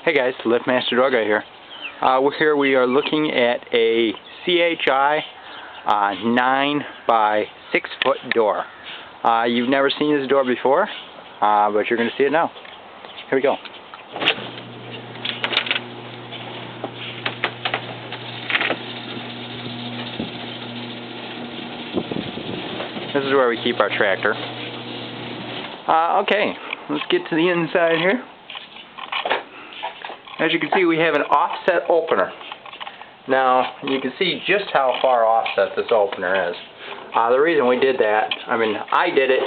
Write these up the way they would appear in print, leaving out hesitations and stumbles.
Hey guys, Liftmaster Door Guy here. We are looking at a CHI 9 by 6 foot door. You've never seen this door before, but you're going to see it now. Here we go. This is where we keep our tractor. Okay, let's get to the inside here. As you can see, we have an offset opener. Now, you can see just how far offset this opener is. The reason we did that, I did it.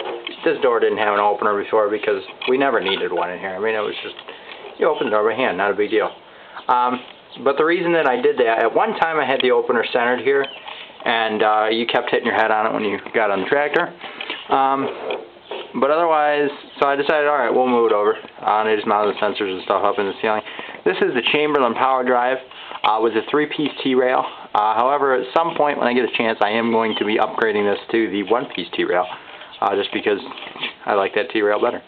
This door didn't have an opener before because we never needed one in here. It was just, you open the door by hand, not a big deal. But the reason that I did that, at one time I had the opener centered here, and you kept hitting your head on it when you got on the tractor. But otherwise, so I decided, alright, we'll move it over. And I just mounted the sensors and stuff up in the ceiling. This is the Chamberlain power drive with a 3-piece T-rail. However, at some point when I get a chance, I am going to be upgrading this to the 1-piece T-rail, just because I like that T-rail better.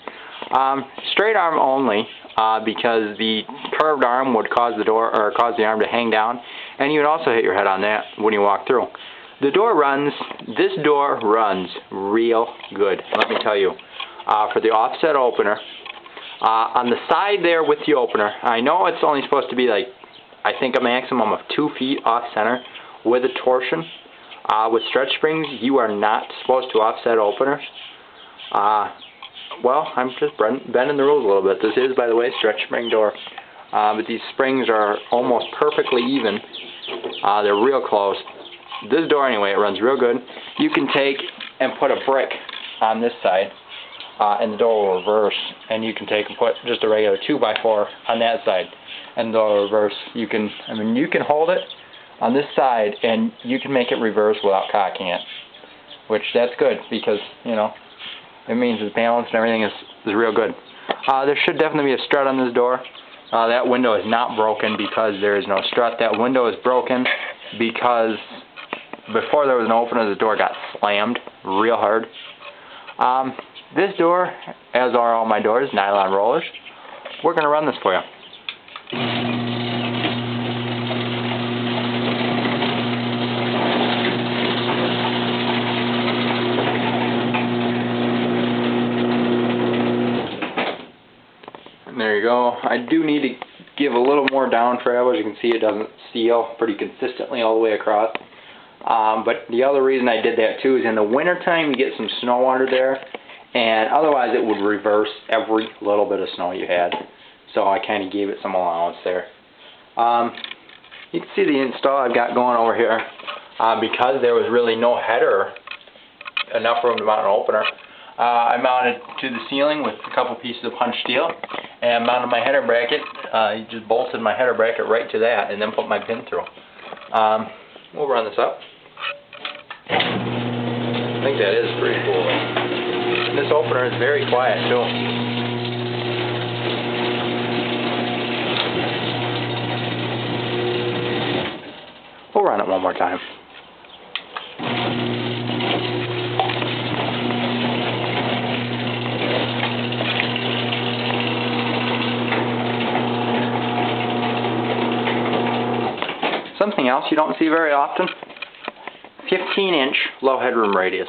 Straight arm only, because the curved arm would cause the arm to hang down, and you would also hit your head on that when you walk through. This door runs real good, let me tell you. For the offset opener, on the side there with the opener, I know it's only supposed to be like, I think a maximum of 2 feet off center with a torsion. With stretch springs, you are not supposed to offset openers. Well, I'm just bending the rules a little bit. This is, by the way, stretch spring door. But these springs are almost perfectly even. They're real close. This door, anyway, it runs real good. You can take and put a brick on this side, and the door will reverse. And you can take and put just a regular 2x4 on that side, and the door will reverse. You can hold it on this side, and you can make it reverse without cocking it, which that's good because it means it's balanced and everything is real good. There should definitely be a strut on this door. That window is not broken because there is no strut. That window is broken because before there was an opener, the door got slammed real hard. This door, as are all my doors, nylon rollers. We're going to run this for you. And there you go. I do need to give a little more down travel. As you can see, it doesn't seal pretty consistently all the way across. But the other reason I did that too is in the wintertime you get some snow under there, and otherwise it would reverse every little bit of snow you had. So I kind of gave it some allowance there. You can see the install I've got going over here. Because there was really no header, enough room to mount an opener, I mounted to the ceiling with a couple pieces of punched steel and mounted my header bracket. Just bolted my header bracket right to that and then put my pin through. We'll run this up. I think that is pretty cool. And this opener is very quiet too. We'll run it one more time. Something else you don't see very often, 15-inch low headroom radius.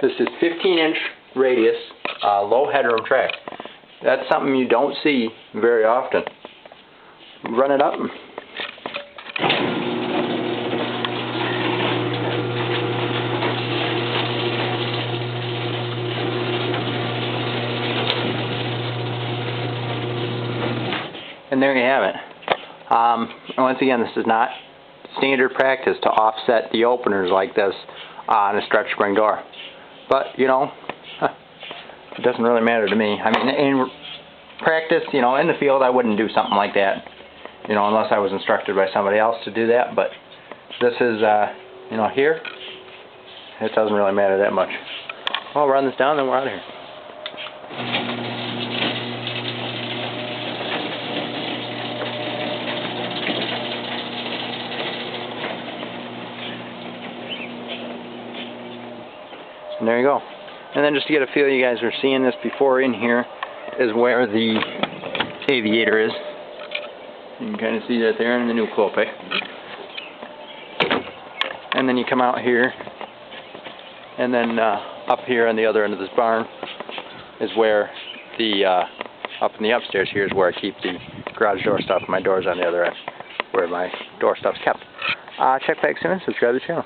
This is 15-inch radius, low headroom track. That's something you don't see very often. Run it up. And there you have it. Once again, this is not standard practice to offset the openers like this on a stretch spring door. But, it doesn't really matter to me. In practice, in the field, I wouldn't do something like that, unless I was instructed by somebody else to do that. But this is, here, it doesn't really matter that much. I'll run this down, then we're out of here. And there you go. And then just to get a feel, you guys are seeing this before in here, is where the aviator is. You can kind of see that there in the new clope. And then you come out here, and then up here on the other end of this barn is where the, up in the upstairs here is where I keep the garage door stuff. My door's on the other end, where my door stuff's kept. Check back soon, subscribe to the channel.